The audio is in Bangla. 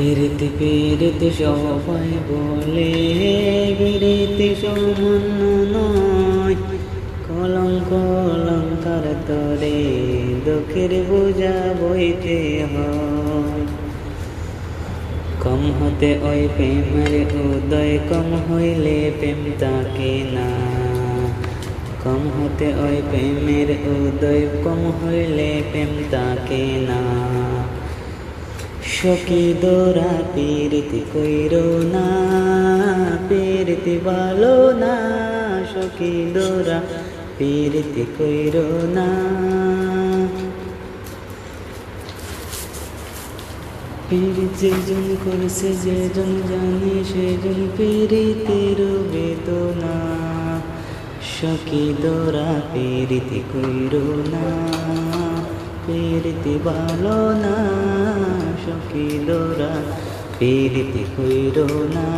পিরিতি পিরিতি সবাই বলে পিরিতি সামান্য নয়, কলঙ্ক অলঙ্কার তরে দুঃখের বোঝা বইতে হয়। কম হতে ওই প্রেমের উদয়, কম হইলে প্রেম তাকে না। কম হতে ওই প্রেমের উদয়, কম হইলে প্রেম তাকে না। সখী দোরা পিরিতি কইরো না, পিরিতি ভালো না। সখী দোরা পিরিতি কইরো না। পিরিত যেজন করছে, যেজন জানে, সেজন পিরিতের বেদনা। সখী দোরা পিরিতি কইরো না, পিরিতি ভালো না। সখী দোরা পিরিতি কইরো না।